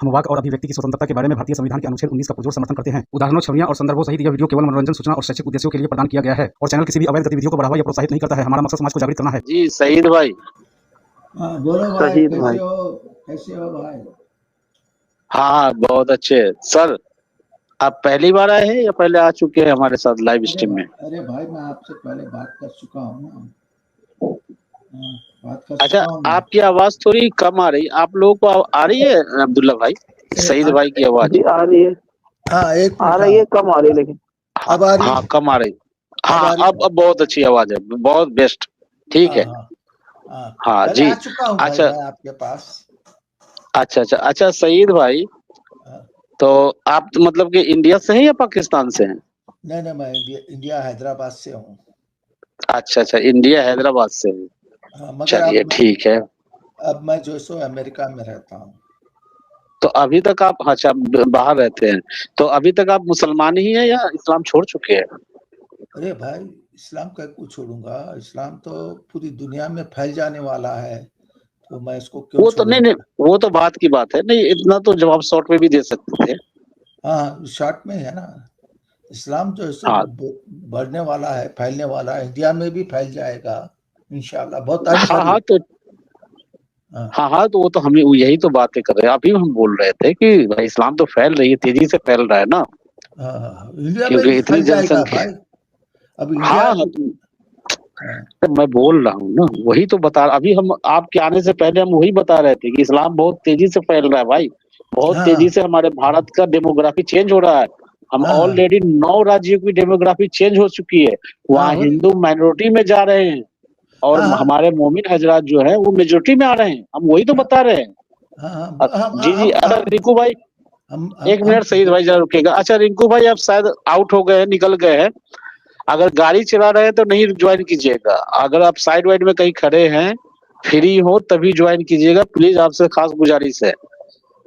हम वाक और अभिव्यक्ति की स्वतंत्रता के बारे में भारतीय संविधान के अनुच्छेद 19 का पुरजोर समर्थन करते हैं। उदाहरणों, छवियां और संदर्भों सहित यह वीडियो केवल मनोरंजन, सूचना और शैक्षिक उद्देश्यों के लिए प्रदान किया गया है और चैनल किसी भी अवैध गतिविधियों को बढ़ावा या प्रोत्साहित नहीं करता है। हमारा मकसद समाज को जागृत करना है। जी सईद भाई। बोलो भाई, सहीद कैसे भाई। हो? कैसे हो भाई? हाँ बहुत अच्छे सर। आप पहली बार आए हैं या पहले आ चुके हैं हमारे साथ लाइव स्ट्रीम में? अरे भाई, मैं आपसे पहले बात कर चुका हूँ ना। बात कर अच्छा, चुका हूँ। आपकी आवाज थोड़ी कम आ रही, आप लोगों को आ रही है अब्दुल्ला भाई? सईद भाई की आवाज आ रही है। हाँ, एक आ रही है, कम आ रही है लेकिन। अब आ रही है? हाँ कम आ रही। अब आ हाँ रही है? अब बहुत अच्छी आवाज है, बहुत बेस्ट। ठीक है। हाँ पहले जी। आ चुका हूँ भाई अच्छा मैं आपके पास। अच्छा सईद भाई, तो आप तो मतलब कि इंडिया से हैं या पाकिस्तान से हैं? नहीं, मैं इंडिया हैदराबाद से हूँ। अच्छा इंडिया हैदराबाद से हैं। चलिए ठीक है। अब मैं जो सो अमेरिका में रहता हूँ। तो अभी तक आप, अच्छा बाहर रहते हैं, तो अभी तक आप मुसलमान ही हैं या इस्लाम छोड़ चुके हैं? अरे भाई, इस्लाम का क्यों छोड़ूंगा? इस्लाम तो पूरी दुनिया में फैल जाने वाला है, तो मैं इसको क्यों वो तो नहीं, वो तो बात की बात है। नहीं, इतना तो जवाब शॉर्ट में भी दे सकते थे। हाँ, शॉर्ट में है ना। इस्लाम जो है हाँ। बढ़ने वाला है, फैलने वाला है, इंडिया में भी फैल जाएगा इंशाल्लाह। बहुत हाँ तो वो तो हम यही तो बातें कर रहे हैं। अभी हम बोल रहे थे कि भाई इस्लाम तो फैल रही है, तेजी से फैल रहा है ना। इंडिया में क्योंकि भी इतनी फैल जाएगा जनसंख्या। भाई। अब इंडिया तो मैं बोल रहा हूँ ना, वही तो बता। अभी हम आपके आने से पहले हम वही बता रहे थे कि इस्लाम बहुत तेजी से फैल रहा है भाई। बहुत तेजी से हमारे भारत का डेमोग्राफी चेंज हो रहा है। हम ऑलरेडी 9 राज्यों की डेमोग्राफी चेंज हो चुकी है। वहाँ हिंदू माइनॉरिटी में जा रहे हैं और हमारे मोमिन हजरात जो है वो मेजोरिटी में आ रहे हैं। हम वही तो बता रहे हैं। जी। अच्छा रिंकू भाई, एक मिनट सईद भाई जरा रुकेगा। अच्छा रिंकू भाई, आप शायद आउट हो गए हैं, निकल गए हैं। अगर गाड़ी चला रहे हैं तो नहीं ज्वाइन कीजिएगा। अगर आप साइड वाइड में कहीं खड़े हैं, फ्री हो, तभी ज्वाइन कीजिएगा प्लीज। आपसे खास गुजारिश है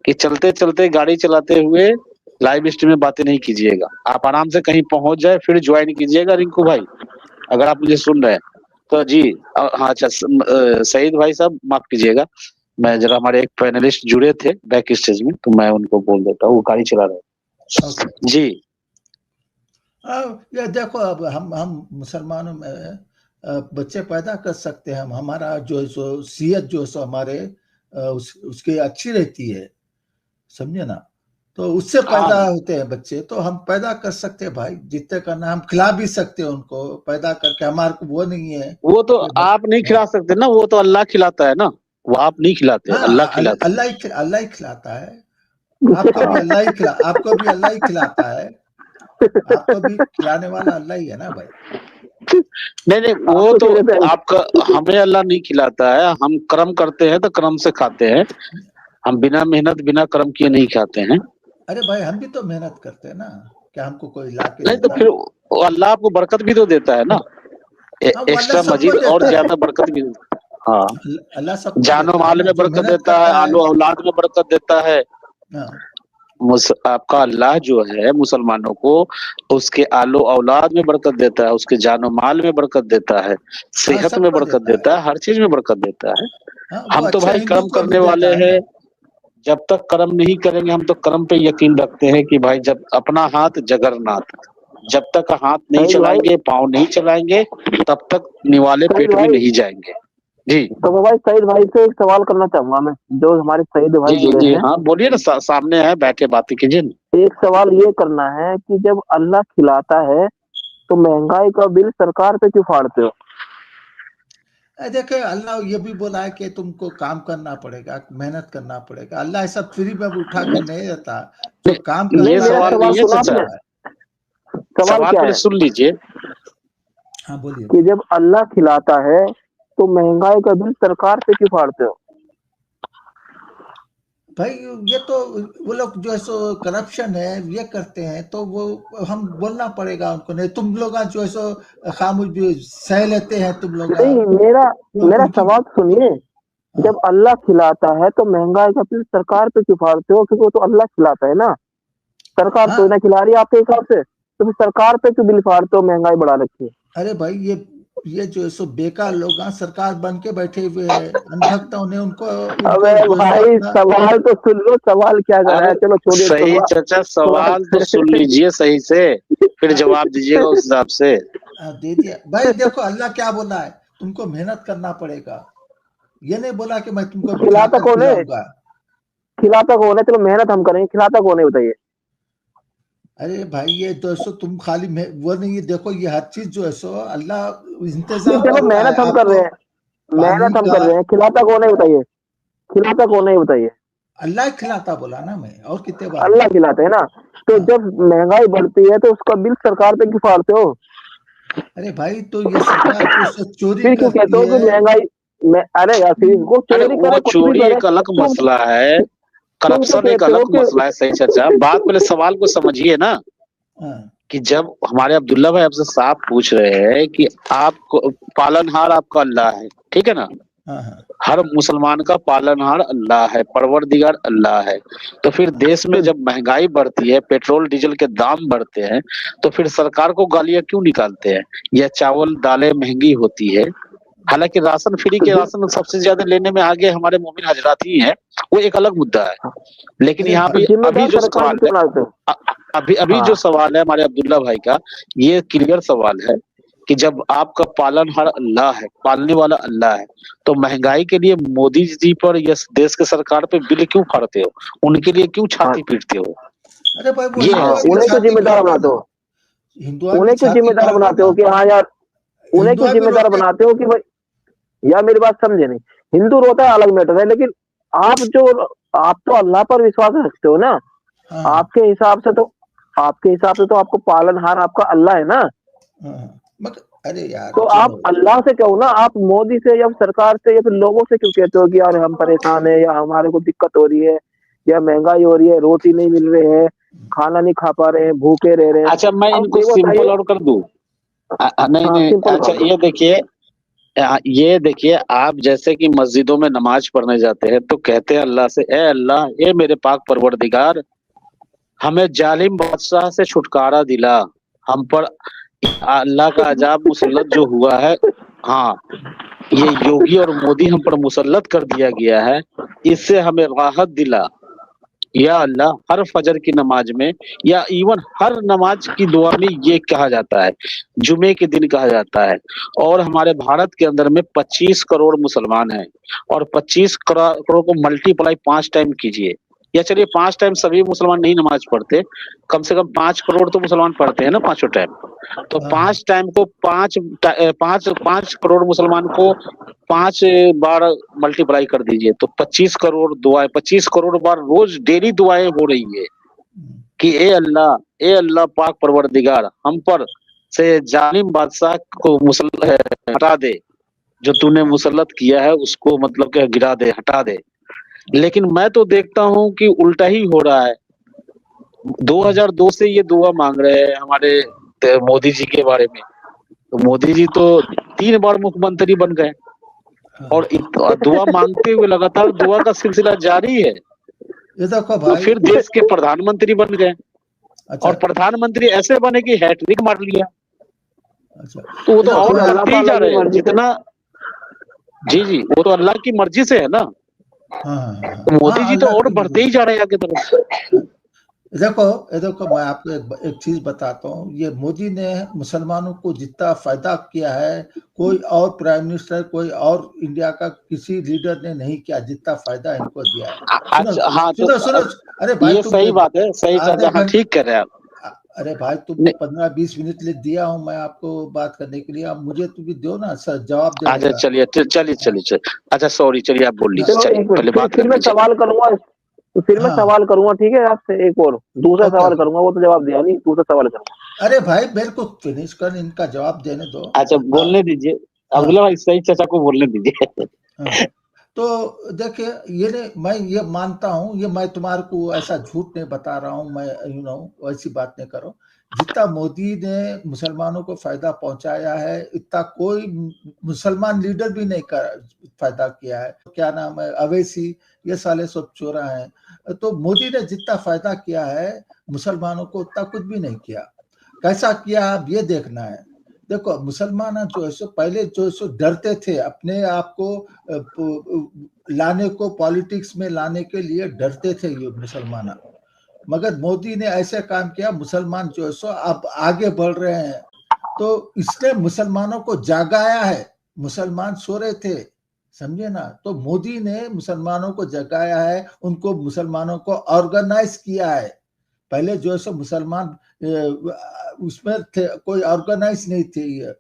कि चलते चलते गाड़ी चलाते हुए लाइव स्ट्रीम में बातें नहीं कीजिएगा। आप आराम से कहीं पहुंच जाए फिर ज्वाइन कीजिएगा। रिंकू भाई, अगर आप मुझे सुन रहे हैं तो जी। हाँ अच्छा, सईद भाई साहब माफ कीजिएगा, मैं जरा, हमारे एक पैनलिस्ट जुड़े थे बैक स्टेज में, तो मैं उनको बोल देता हूँ, वो गाड़ी चला रहे जी। ये देखो, अब हम मुसलमानों में बच्चे पैदा कर सकते हैं। हमारा जो सेहत जो सो हमारे उसकी अच्छी रहती है, समझे ना। तो उससे पैदा होते हैं बच्चे, तो हम पैदा कर सकते हैं भाई। जितने करना हम खिला भी सकते हैं उनको, पैदा करके। हमारे को वो नहीं है, वो तो आप नहीं खिला सकते ना, वो तो अल्लाह खिलाता है ना। वो आप नहीं खिलाते, अल्लाह खिलाता है। अल्लाह ही खिलाता है। आपको भी अल्लाह ही खिलाता है। आपको भी खिलाने वाला अल्लाह ही है ना भाई। नहीं, वो तो आपका, हमें अल्लाह नहीं खिलाता है। हम कर्म करते हैं तो कर्म से खाते हैं। हम बिना मेहनत बिना कर्म किए नहीं खाते हैं। अरे भाई, हम भी तो मेहनत करते हैं ना। क्या हमको कोई ला के नहीं तो फिर अल्लाह आपको बरकत भी तो देता है ना, एक्स्ट्रा मजीद और ज्यादा बरकत भी। हाँ, अल्लाह सब जानो माल में बरकत देता है, आलो औलाद में बरकत देता है। आपका अल्लाह जो है मुसलमानों को उसके आलो औलाद में बरकत देता है, उसके जानो माल में बरकत देता है, सेहत में बरकत देता है, हर चीज में बरकत देता है। हम तो भाई कर्म करने वाले हैं। जब तक कर्म नहीं करेंगे, हम तो कर्म पे यकीन रखते हैं कि भाई जब अपना हाथ जगरनाथ, जब तक हाथ नहीं चलाएंगे, पाँव नहीं चलाएंगे, तब तक निवाले पेट में नहीं जाएंगे। जी तो भाई सईद भाई से एक सवाल करना चाहूंगा मैं, जो हमारे सईद भाई जी हाँ बोलिए ना, सामने है, बैठे बातें कीजिए। एक सवाल ये करना है कि जब अल्लाह खिलाता है तो महंगाई का बिल सरकार पे क्यों फाड़ते हो? देखिए, अल्लाह ये भी बोला है कि तुमको काम करना पड़ेगा, मेहनत करना पड़ेगा। अल्लाह ऐसा फ्री में उठा के नहीं देता, जो काम ये सवाल नहीं है चाचा, सवाल पहले सुन लीजिए। हाँ बोलिए। कि जब अल्लाह खिलाता है तो महंगाई का बिल सरकार पे क्यों फाड़ते हो? भाई ये तो वो लोग जो है सो करप्शन है, ये करते हैं, तो वो हम बोलना पड़ेगा उनको। नहीं तुम लोग जो है सो खामोश सह लेते हैं तुम लोग। नहीं, मेरा सवाल सुनिए। जब अल्लाह खिलाता है तो महंगाई का बिल सरकार पे क्यों फाड़ते हो? क्योंकि वो तो अल्लाह खिलाता है ना, सरकार तो ना खिला रही है आपके हिसाब से, तो फिर सरकार पे क्यों बिल फाड़ते हो, महंगाई बढ़ा रखी है? अरे भाई, ये ये जो है सो बेकार लोग हैं, सरकार बन के बैठे हुए हैं, अनभक्तों ने उनको अबे जो है सो भाई अपना सवाल तो सुन लो, सवाल क्या कर रहा अरे है, चलो छोड़िए सही चाचा, सवाल तो सुन लीजिए सही से, फिर जवाब दीजिएगा उस हिसाब से। दे दिया भाई। देखो अल्लाह क्या बोला है, तुमको मेहनत करना पड़ेगा। ये नहीं बोला कि मैं तुमको खिलाता खाकर कौन है, खिलाऊंगा। खिलाता कौन है, चलो मेहनत हम करेंगे, खिलाता कौन है बताइए। अरे भाई ये तो सो तुम खाली वो नहीं, देखो ये हर चीज जो है सो अल्लाह इंतजाम चलो करता है मेहनत हम कर आपको। रहे हैं, पानी मेहनत हम का कर रहे हैं, खिलाता कौन है बताइए, खिलाता कौन है बताइए। अल्लाह ही खिलाता बोला ना मैं, और कितने बार अल्लाह बोलूं। खिलाते हैं ना। तो हाँ। जब महंगाई बढ़ती है तो उसका बिल सरकार पे क्यों फाड़ते हो? अरे भाई तो ये सरकार जो सो चोरी फिर क्यों कहते करती हो कि है। महंगाई में, अरे यार वो अरे चोरी वो करे कुछ भी चोरी करे, एक अलग तुम मसला है, तुम तो करप्शन एक कहते हो अलग कि मसला है। सही चाचा, बात पहले सवाल को समझिए ना, हाँ, कि जब हमारे अब्दुल्ला भाई आपसे साफ पूछ रहे हैं कि आप पालनहार आपका अल्लाह है, ठीक है ना, हाँ, हाँ, हर मुसलमान का पालनहार अल्लाह है, परवरदिगार अल्लाह है। तो फिर देश में तो जब महंगाई बढ़ती है, पेट्रोल डीजल के दाम बढ़ते हैं, तो फिर सरकार को गालियां क्यों निकालते हैं? या चावल दालें महंगी होती है, हालांकि राशन फ्री के राशन सबसे ज्यादा लेने में आगे हमारे मोमिन हजरात ही हैं, वो एक अलग मुद्दा है। लेकिन अरे यहाँ तो भी अभी जिम्मेदार जो सरकार को सवाल क्यों है, बनाते हो? अभी अभी जो हाँ सवाल है हमारे अब्दुल्ला भाई का, ये क्लियर सवाल है कि जब आपका पालनहार अल्लाह है, पालने वाला अल्लाह है, तो महंगाई के लिए मोदी जी पर या देश के सरकार पे बिल क्यों फाड़ते हो? उनके लिए क्यों हाँ छाती पीटते हो? अरे भाई वो ये है हाँ, हिंदुआ भी सीधा उन्हें क्यों छाती सवाल। जिम्मेदार फाड़ता बनाते ना, हो? हिंदुआ भी उन्हें क्यों छाती जिम्मेदार फाड़ता बनाते ना। हो कि हाँ यार, उन्हें क्यों हिंदुआ भी जिम्मेदार रोते। बनाते हो कि भाई, यार मेरी बात समझे नहीं। हिंदू रोता है अलग मैटर है, लेकिन आप जो, आप तो अल्लाह पर विश्वास रखते हो ना, हाँ, आपके हिसाब से तो, आपके हिसाब से तो आपको पालनहार आपका अल्लाह है ना। हाँ, मगर अरे यार तो आप चलो। अल्लाह से कहो ना, आप मोदी से या सरकार से या फिर लोगों से क्यों कहते हो कि यार हम परेशान है, या हमारे को दिक्कत हो रही है, या महंगाई हो रही है, रोटी नहीं मिल रही है, खाना नहीं खा पा रहे हैं, भूखे रह रहे हैं। अच्छा, मैं अब इनको ये सिंपल बताइए। और कर दूं? नहीं हाँ नहीं, सिंपल अच्छा कर दो। ये देखिए, आप जैसे कि मस्जिदों में नमाज पढ़ने जाते हैं तो कहते हैं अल्लाह से, ए अल्लाह, ए मेरे पाक परवरदिगार, हमें जालिम बादशाह से छुटकारा दिला, हम पर अल्लाह का अजाब मुसल्लत जो हुआ है, हाँ, ये योगी और मोदी हम पर मुसल्लत कर दिया गया है, इससे हमें राहत दिला या अल्लाह। हर फजर की नमाज में या इवन हर नमाज की दुआ में ये कहा जाता है, जुमे के दिन कहा जाता है। और हमारे भारत के अंदर में 25 करोड़ मुसलमान हैं, और 25 करोड़ को मल्टीप्लाई 5 टाइम कीजिए, या चलिए 5 टाइम सभी मुसलमान नहीं नमाज पढ़ते, कम से कम 5 करोड़ तो मुसलमान पढ़ते हैं ना पांचों टाइम। तो हाँ, हाँ, 5 टाइम को 5 करोड़ मुसलमान को 5 बार मल्टीप्लाई कर दीजिए, तो 25 करोड़ दुआएं, 25 करोड़ बार रोज डेली दुआएं हो रही है कि ए अल्लाह पाक परवरदिगार, हम पर से जालिम बादशाह को हटा दे, जो तूने मुसल्लत किया है उसको मतलब कि गिरा दे, हटा दे। लेकिन मैं तो देखता हूँ कि उल्टा ही हो रहा है। 2002 से ये दुआ मांग रहे हैं हमारे मोदी जी के बारे में, तो मोदी जी तो 3 बार मुख्यमंत्री बन गए, हाँ। और दुआ मांगते हुए लगातार दुआ का सिलसिला जारी है। ये देखो तो भाई। फिर देश के प्रधानमंत्री बन गए, अच्छा, और प्रधानमंत्री ऐसे बने कि हैट्रिक मार लिया, अच्छा, तो वो ये तो देखो और फिर अल्लाह बढ़ते ही ताला जा की रहे हैं मर्जी से। जितना। जी जी, वो तो अल्लाह की मर्जी से है ना, हाँ, हाँ, हाँ, तो हाँ, मोदी हाँ, जी तो अल्लाह और की बढ़ते मर्जी ही से। जा रहे हैं आगे तरफ। ये देखो मैं आपको एक चीज बताता हूँ। ये मोदी ने मुसलमानों को जितना फायदा किया है, कोई और प्राइम मिनिस्टर, कोई और इंडिया का किसी लीडर ने नहीं किया जितना फायदा इनको दिया है। सुनो, अच्छा हाँ, तो सुनो, सुनो। अरे भाई ये तुम सही बात है, सही आधे चाचा, हाँ घंटे, ठीक कह रहे हैं आप। अरे भाई तुमको नहीं, 15-20 मिनट ले दिया हूँ मैं आपको बात करने के लिए, अब मुझे तुम भी दो ना सर जवाब देने अच्छा का। चलिए चलिए हाँ, चलिए चलिए, अच्छा सॉरी, चलिए आप बोल लीजिए, हाँ, चलो चलिए एक मिनट, पहले बात फिर कर मैं लीजिए। सवाल करूंगा, तो फिर मैं हाँ, सवाल करूंगा, ठीक है आपसे एक और दूसरा ओके, सवाल ओके। करूंगा, वो तो जवाब दिया नहीं, दूसरा सवाल करूंगा। अरे भाई मेरे को फिनिश कर, इनका जवाब देने दो। अच्छा हाँ, बोलने दीजिए, हाँ, अब्दुल्ला भाई सही चाचा को बोलने दीजिए। हाँ। तो देखिए, ये नहीं, मैं ये मानता हूँ, ये मैं तुम्हारे को ऐसा झूठ नहीं बता रहा हूँ, मैं वैसी बात नहीं करो। जितना मोदी ने मुसलमानों को फायदा पहुंचाया है, इतना कोई मुसलमान लीडर भी नहीं कर फायदा किया है। क्या नाम है, अवैसी, ये साले सब चोरा हैं। तो मोदी ने जितना फायदा किया है मुसलमानों को, उतना कुछ भी नहीं किया। कैसा किया अब ये देखना है। देखो मुसलमान जो है सो पहले जो है सो डरते थे अपने आप को लाने को, पॉलिटिक्स में लाने के लिए डरते थे ये मुसलमान। मगर मोदी ने ऐसे काम किया, मुसलमान जो है सो अब आगे बढ़ रहे हैं, तो इसने मुसलमानों को जगाया है। मुसलमान सो रहे थे, समझे ना, तो मोदी ने मुसलमानों को जगाया है, उनको मुसलमानों को ऑर्गेनाइज किया है। पहले जो है सो मुसलमान उसमें थे, कोई ऑर्गेनाइज नहीं थे ये,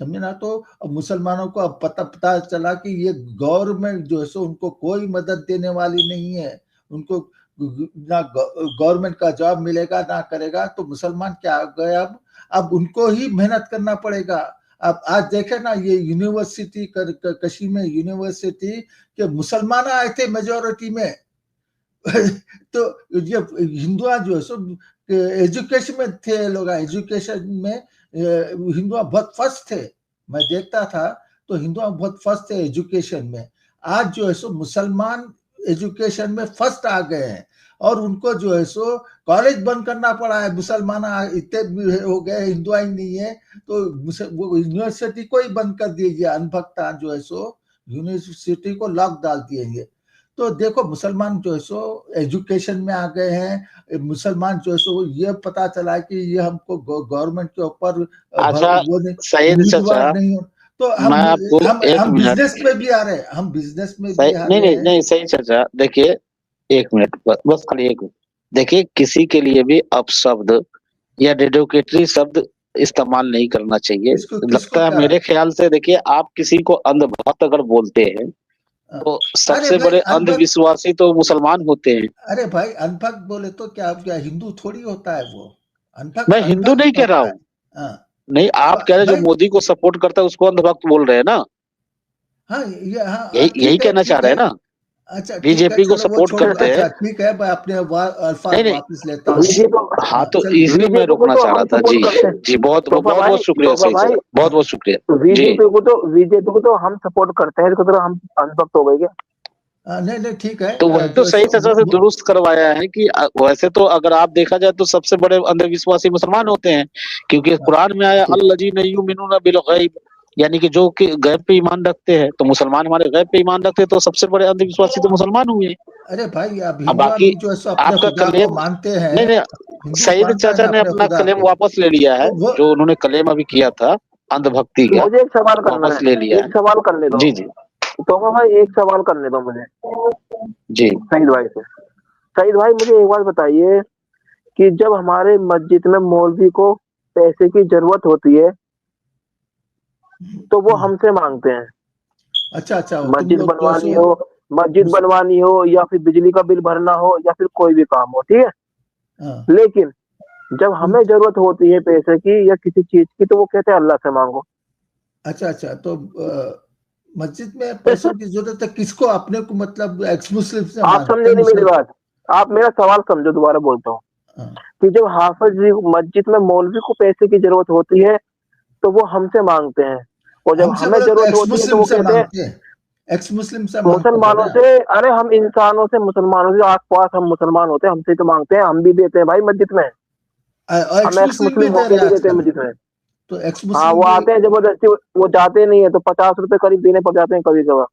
समझे ना। तो मुसलमानों को अब पता चला कि ये गवर्नमेंट जो है सो उनको कोई मदद देने वाली नहीं है, उनको ना गवर्नमेंट का जॉब मिलेगा ना करेगा। तो मुसलमान क्या गए, अब उनको ही मेहनत करना पड़ेगा। अब आज देखे ना, ये यूनिवर्सिटी कश्मीर में यूनिवर्सिटी के मुसलमान आए थे मेजोरिटी में तो ये हिंदुआ जो है सो एजुकेशन में थे, लोग एजुकेशन में हिंदुआ बहुत फर्स्ट थे। मैं देखता था तो हिंदुआ बहुत फर्स्ट थे एजुकेशन में। आज जो है सो मुसलमान एजुकेशन में फर्स्ट आ गए हैं, और उनको जो है सो कॉलेज बंद करना पड़ा है। मुसलमान इतने हो गए, हिंदुआ ही नहीं है, तो वो यूनिवर्सिटी को ही बंद कर दीजिए। अनभक्ता जो है सो यूनिवर्सिटी को लॉक डाल दिएंगे। तो देखो मुसलमान जो है सो एजुकेशन में आ गए हैं। मुसलमान जो है सो ये पता चला कि ये हमको गवर्नमेंट के ऊपर अच्छा सईद चाचा, नहीं हो, तो हम बिजनेस में भी आ रहे हैं, हम बिजनेस में भी आ रहे हैं। नहीं सही चाचा, देखिए एक मिनट बस खाली एक मिनट। देखिए किसी के लिए भी अपशब्द या डेरोगेटरी शब्द इस्तेमाल नहीं करना चाहिए। लगता है मेरे ख्याल से, देखिए आप किसी को अंधभक्त अगर बोलते हैं तो सबसे बड़े अंधविश्वासी तो मुसलमान होते हैं। अरे भाई अनभक्त बोले तो क्या हिंदू थोड़ी होता है वो अनभक्त? मैं हिंदू नहीं कह रहा हूँ, नहीं आप कह रहे हैं जो मोदी को सपोर्ट करता है उसको अंधभक्त बोल रहे हैं ना। हाँ यही कहना चाह रहे हैं ना। अच्छा बीजेपी को सपोर्ट करते हैं, ठीक है, मैं अपने वापस लेता हूँ। हाँ तो इसलिए मैं रोकना चाह रहा था। जी बहुत बहुत शुक्रिया, बहुत बहुत शुक्रिया। बीजेपी को तो हम सपोर्ट करते हैं, तो हम अंधभक्त हो गए क्या? नहीं ठीक है। तो वही तो सही तरह से दुरुस्त करवाया है कि वैसे तो अगर आप देखा जाए तो सबसे बड़े अंधविश्वासी मुसलमान होते हैं, क्योंकि कुरान में आया अल्लज़ीना युमिनूना बिल गैब, यानी कि जो कि गैब पे ईमान रखते हैं। तो मुसलमान हमारे गैब पे ईमान रखते हैं, तो सबसे बड़े अंधविश्वासी तो मुसलमान हुए। अरे भाई अब बाकी जो है आपका क्लेम मानते हैं। नहीं सईद चाचा ने अपना क्लेम वापस ले लिया है, जो उन्होंने क्लेम अभी किया था अंधभक्ति का। मुझे एक सवाल करना है, ले लिया, एक सवाल करने दो। जी तो भाई एक सवाल करने दो मुझे जी सईद भाई से। सईद भाई मुझे एक बात बताइए कि जब हमारे मस्जिद में मौलवी को पैसे की जरूरत होती है तो वो हमसे मांगते हैं। अच्छा मस्जिद बनवानी हो या फिर बिजली का बिल भरना हो या फिर कोई भी काम हो, ठीक है। लेकिन जब हमें जरूरत होती है पैसे की या किसी चीज की तो वो कहते हैं अल्लाह से मांगो। अच्छा तो मस्जिद में पैसों की जरूरत है किसको? अपने को, मतलब एक्स मुस्लिम से? आप समझे नहीं मेरी बात, आप मेरा सवाल समझो, दोबारा बोलता हूँ कि जब हाफिज मस्जिद में मौलवी को पैसे की जरूरत होती है तो वो हमसे मांगते हैं, और जब हमें जरूरत होती है तो वो कहते हैं एक्स मुस्लिम से, मुसलमानों से। अरे हम इंसानों से, मुसलमानों से, आस पास हम मुसलमान होते हैं, हमसे तो मांगते हैं, हम भी देते हैं भाई मस्जिद में, हम एक्स मुस्लिम होके भी देते हैं मस्जिद में। तो एक्स हाँ वो आते हैं जबरदस्ती, वो जाते नहीं है तो 50 रुपए करीब देने पड़ जाते हैं कभी कभार।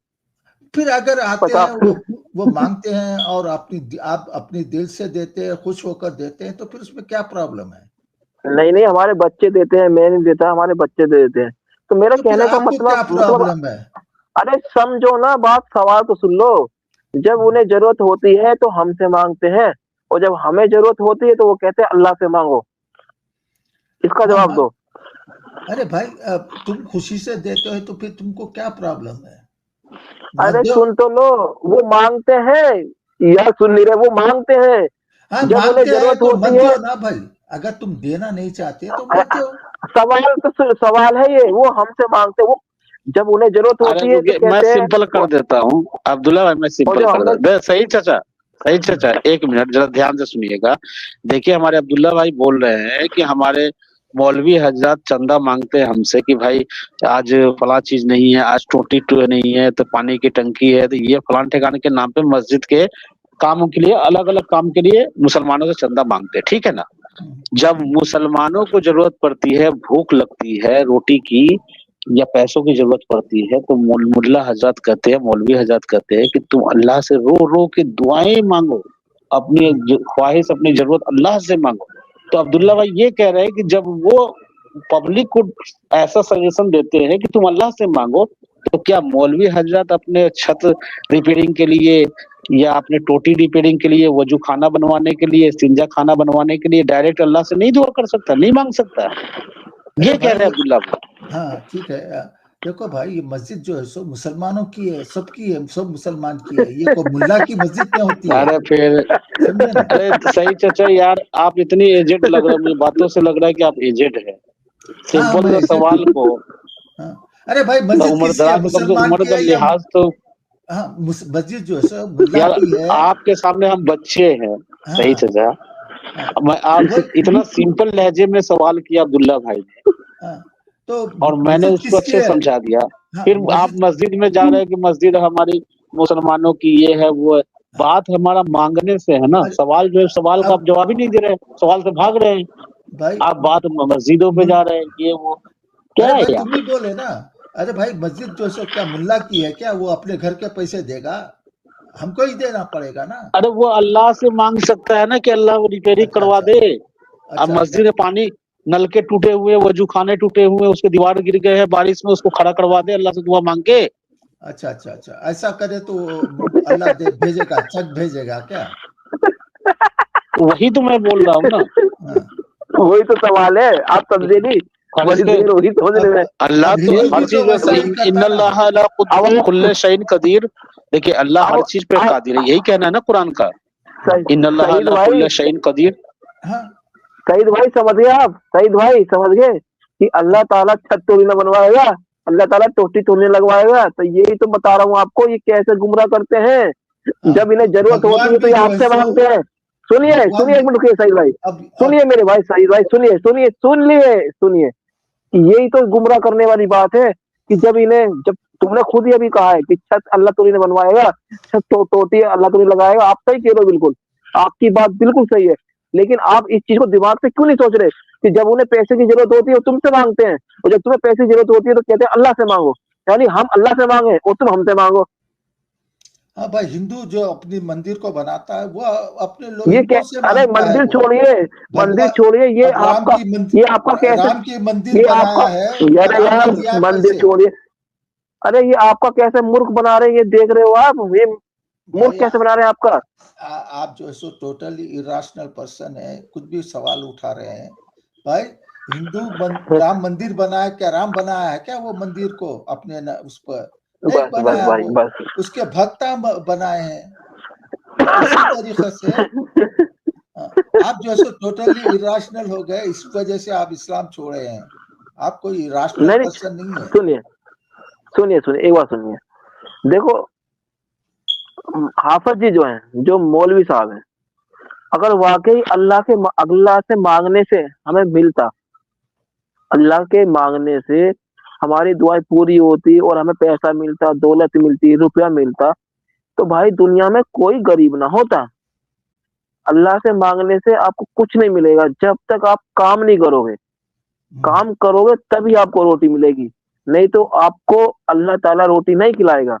फिर अगर आते हैं वो मांगते हैं और आप अपनी दिल से देते हैं, खुश होकर देते हैं, तो फिर उसमें क्या प्रॉब्लम है? नहीं हमारे बच्चे देते हैं, मैं नहीं देता, हमारे बच्चे दे देते हैं। तो मेरा कहने का मतलब है, अरे समझो ना बात, सवाल तो सुन लो। जब उन्हें जरूरत होती है तो हमसे मांगते हैं, और जब हमें जरूरत होती है तो वो कहते हैं अल्लाह से मांगो। इसका जवाब दो। अरे भाई तुम खुशी से देते हो तो फिर तुमको क्या प्रॉब्लम है? अरे सुन तो लो, वो मांगते हैं या सुन नहीं रहे, वो मांगते हैं। हाँ, जब उन्हें जरूरत होती है ना भाई, अगर तुम देना नहीं चाहते तो मत दो। सवाल है ये, वो हमसे मांगते हैं, वो जब उन्हें जरूरत होती है तो मैं सिंपल कर देता हूँ अब्दुल्ला भाई, मैं सिंपल कर देता। सही चाचा एक मिनट जरा ध्यान से सुनिएगा। देखिए हमारे अब्दुल्ला भाई बोल रहे हैं कि हमारे मौलवी हजरत चंदा मांगते हैं हमसे कि भाई आज फला चीज नहीं है, आज टोटी नहीं है, तो पानी की टंकी है, तो ये फलान ठिकाने के नाम पे मस्जिद के कामों के लिए, अलग अलग काम के लिए मुसलमानों से चंदा मांगते हैं, ठीक है ना। जब मुसलमानों को जरूरत पड़ती है, भूख लगती है रोटी की या पैसों की जरूरत पड़ती है, तो मुल्ला हजरत कहते हैं, मौलवी हजरत कहते हैं कि तुम अल्लाह से रो रो के दुआएं मांगो, अपनी ख्वाहिश, अपनी जरूरत अल्लाह से मांगो। तो अब्दुल्ला भाई ये कह रहे हैं कि जब वो पब्लिक को ऐसा सजेशन देते हैं कि तुम अल्लाह से मांगो, तो क्या मौलवी हजरत अपने छत रिपेयरिंग के लिए या अपने टोटी रिपेयरिंग के लिए, वजू खाना बनवाने के लिए, सिंजा खाना बनवाने के लिए डायरेक्ट अल्लाह से नहीं दुआ कर सकता, नहीं मांग सकता? ये कह रहे हैं अब्दुल्ला भाई। हाँ ठीक है। देखो भाई, ये मस्जिद जो है सो मुसलमानों की है, सबकी है, सब मुसलमान की है, ये कोई मुल्ला की मस्जिद में होती है। अरे फिर अरे सही चाचा यार, आप इतनी एजेड लग रहे हो, मुझे बातों से लग रहा है कि आप एजेड है। सिंपल सवाल को अरे भाई मस्जिद उम्र का लिहाज तो मस्जिद जो है सो मुल्ला की है। आपके सामने हम बच्चे हैं। सही चाचा, मैं आपसे इतना सिंपल लहजे में सवाल किया अब्दुल्ला भाई ने, तो और मैंने उसको अच्छे समझा दिया। फिर आप मस्जिद में जा रहे हैं कि मस्जिद हमारी मुसलमानों की ये है वो है। बात हमारा मांगने से है ना। सवाल जो है, सवाल का आप जवाब ही नहीं दे रहे, सवाल से भाग रहे हैं भाई। आप बात मस्जिदों पे जा रहे हैं, ये वो क्या है तुम ही बोले ना। अरे भाई मस्जिद जो है क्या मुल्ला की है क्या? वो अपने घर के पैसे देगा, हमको ही देना पड़ेगा ना। अरे वो अल्लाह से मांग सकता है ना कि अल्लाह वो रिपेयरिंग करवा दे। अब मस्जिद में पानी, नल के टूटे हुए, वजू खाने टूटे हुए, उसके दीवार गिर गए हैं बारिश में, उसको खड़ा करवा दे अल्लाह से दुआ मांग के। अच्छा अच्छा अच्छा, ऐसा करे तो अल्लाह भेजेगा, चक भेजेगा क्या? वही तो मैं बोल रहा हूँ ना। वही तो सवाल है, आप समझे नहीं। वही समझ रहे हैं। अल्लाह तो हर चीज में इन्नल्लाह अला कुल्ली शैइन कदीर। देखिए अल्लाह हर चीज पे कादिर है, यही कहना है ना कुरान का, इन्नल्लाह अला कुल्ली शैइन कदीर। सईद भाई समझ गए आप? सईद भाई समझ गए कि अल्लाह ताला छत तोड़ी न बनवाएगा, अल्लाह ताला टोटी तोड़ने लगवाएगा। तो यही तो बता रहा हूँ आपको, ये कैसे गुमराह करते हैं। जब इन्हें जरूरत होती है तो ये आपसे मांगते हैं। सुनिए सुनिए, एक मिनट रुकिए सईद भाई, सुनिए मेरे भाई सईद भाई, सुनिए सुनिए सुनिए। यही तो गुमराह करने वाली बात है कि जब तुमने खुद ही अभी कहा है कि छत अल्लाह तोड़ी ने बनवाएगा, छत टोटी अल्लाह तोड़ी लगाएगा। आप सही कह रहे हो, बिल्कुल आपकी बात बिल्कुल सही है। लेकिन आप इस चीज को दिमाग से क्यों नहीं सोच रहे कि जब उन्हें पैसे की जरूरत होती है वो तुमसे मांगते हैं, और जब तुम्हें पैसे की जरूरत होती है तो कहते हैं अल्लाह से मांगो। यानी हम अल्लाह से मांगे और तुम हमसे मांगो। हाँ भाई, हिंदू जो अपनी मंदिर को बनाता है वो अपने लोग ये क्या? अरे मंदिर छोड़िए, मंदिर छोड़िए, ये आपका कैसे राम की मंदिर बनाया है यार, मंदिर छोड़िए। अरे ये आपका कैसे मूर्ख बना रहे हैं, ये देख रहे हो आप? ये मूर्ख कैसे बना रहे हैं आपका? आप जो है सो टोटली इरेशनल पर्सन है, कुछ भी सवाल उठा रहे हैं। भाई हिंदू राम मंदिर बनाया क्या? राम बनाया है क्या वो मंदिर को अपने उस पर? बस उसके भक्त बनाए हैं। इसी तरीके से आप जो है टोटली इरेशनल हो गए, इस वजह से आप इस्लाम छोड़े हैं। आप कोई इरेशनल पर्सन नहीं है। सुनिए एक बात सुनिए। देखो हाफिज जी जो हैं, जो मौलवी साहब हैं, अगर वाकई अल्लाह से मांगने से हमें मिलता, अल्लाह के मांगने से हमारी दुआएं पूरी होती और हमें पैसा मिलता, दौलत मिलती, रुपया मिलता, तो भाई दुनिया में कोई गरीब ना होता। अल्लाह से मांगने से आपको कुछ नहीं मिलेगा जब तक आप काम नहीं करोगे। काम करोगे तभी आपको रोटी मिलेगी, नहीं तो आपको अल्लाह ताला रोटी नहीं खिलाएगा।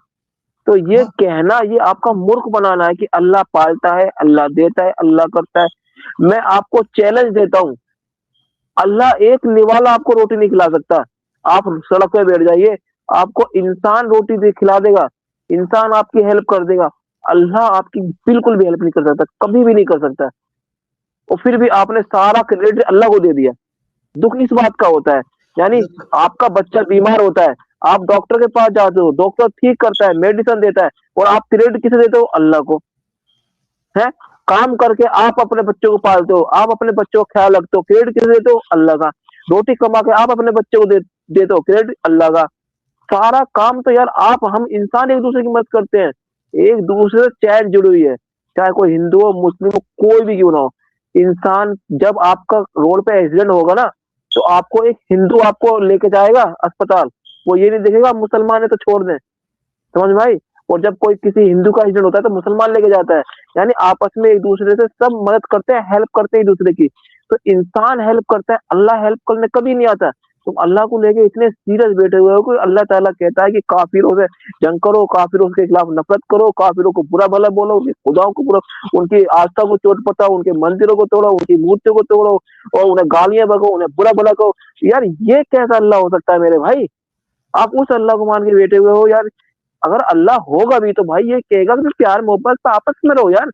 तो ये कहना, ये आपका मूर्ख बनाना है कि अल्लाह पालता है, अल्लाह देता है, अल्लाह करता है। मैं आपको चैलेंज देता हूँ, अल्लाह एक निवाला आपको रोटी नहीं खिला सकता। आप सड़क पे बैठ जाइए, आपको इंसान रोटी खिला देगा, इंसान आपकी हेल्प कर देगा। अल्लाह आपकी बिल्कुल भी हेल्प नहीं कर सकता, कभी भी नहीं कर सकता। और फिर भी आपने सारा क्रेडिट अल्लाह को दे दिया। दुख इस बात का होता है, यानी आपका बच्चा बीमार होता है, आप डॉक्टर के पास जाते हो, डॉक्टर ठीक करता है, मेडिसिन देता है, और आप क्रेडिट किसे देते हो? अल्लाह को। है काम करके आप अपने बच्चों को पालते हो, आप अपने बच्चों का ख्याल रखते हो, क्रेडिट किसे देते हो? अल्लाह का। रोटी कमा के आप अपने बच्चों को देते हो, क्रेडिट अल्लाह का। सारा काम तो यार हम इंसान एक दूसरे की मदद करते हैं, एक दूसरे से चैन जुड़ी हुई है, चाहे कोई हिंदू हो, मुस्लिम हो, कोई भी क्यों ना हो। इंसान जब आपका रोड पे एक्सीडेंट होगा ना, तो आपको एक हिंदू आपको लेके जाएगा अस्पताल, वो ये नहीं देखेगा मुसलमान है तो छोड़ दें, समझ भाई। और जब कोई किसी हिंदू का एक्सीडेंट होता है तो मुसलमान लेके जाता है यानी आपस में एक दूसरे से सब मदद करते हैं, हेल्प करते हैं एक दूसरे की। तो इंसान हेल्प करता है, अल्लाह हेल्प करने कभी नहीं आता। तुम अल्लाह को लेके इतने सीरियस बैठे हुए हो कि अल्लाह ताला कहता है कि काफिरों से जंग करो, काफिरों के खिलाफ नफरत करो, काफिरों को बुरा भला बोलो, उनकी खुदाओं को बुरा, उनकी आस्था को चोट पहुंचाओ, उनके मंदिरों को तोड़ो, उनकी मूर्तियों को तोड़ो और उन्हें गालियां बको, उन्हें बुरा भला कहो। यार ये कैसा अल्लाह हो सकता है मेरे भाई? आप उस अल्लाह को मान के बैठे हुए हो यार। अगर अल्लाह होगा भी तो भाई ये कहेगा कि प्यार मोहब्बत से आपस में रहो यार।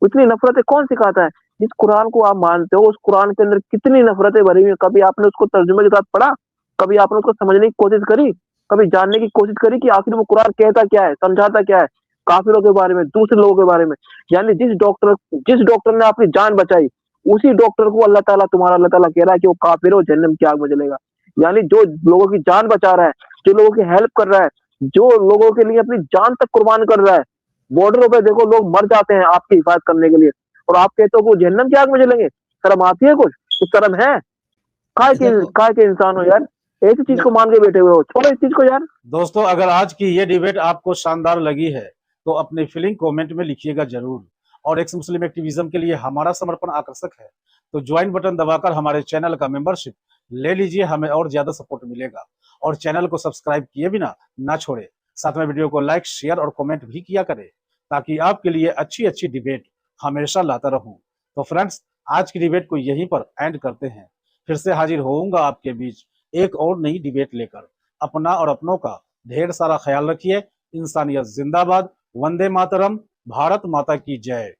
इतनी नफरतें कौन सिखाता है? जिस कुरान को आप मानते हो उस कुरान के अंदर कितनी नफरतें भरी हुई है। कभी आपने उसको तर्जुमे के साथ पढ़ा? कभी आपने उसको समझने की कोशिश करी? कभी जानने की कोशिश करी कि आखिर वो कुरान कहता क्या है, समझाता क्या है काफिरों के बारे में, दूसरे लोगों के बारे में? यानी जिस डॉक्टर ने आपकी जान बचाई, उसी डॉक्टर को अल्लाह ताला कह रहा है कि वो काफिर हो, जहन्नम की आग में जलेगा। यानी जो लोगों की जान बचा रहा है, जो लोगों की हेल्प कर रहा है, जो लोगों के लिए अपनी जान तक कुर्बान कर रहा है, बॉर्डरों पे देखो लोग मर जाते हैं आपकी हिफाजत करने के लिए, और आप कहते हो वो जहन्नम की आग में जलेंगे। शर्म आती है? कुछ शर्म है? देखो काय के इंसान हो यार, ऐसी चीज को मान के बैठे हुए हो। छोड़ो इस चीज को यार। दोस्तों, अगर आज की ये डिबेट आपको शानदार लगी है तो अपनी फीलिंग कमेंट में लिखिएगा जरूर। और एक्स मुस्लिम एक्टिविज्म के लिए हमारा समर्पण आकर्षक है, तो ज्वाइन बटन दबाकर हमारे चैनल का मेंबरशिप ले लीजिए, हमें और ज्यादा सपोर्ट मिलेगा। और चैनल को सब्सक्राइब किए बिना ना छोड़े, साथ में वीडियो को लाइक, शेयर और कमेंट भी किया करें, ताकि आपके लिए अच्छी अच्छी डिबेट हमेशा लाता रहूं। तो फ्रेंड्स, आज की डिबेट को यहीं पर एंड करते हैं। फिर से हाजिर होऊंगा आपके बीच एक और नई डिबेट लेकर। अपना और अपनों का ढेर सारा ख्याल रखिए। इंसानियत जिंदाबाद। वंदे मातरम। भारत माता की जय।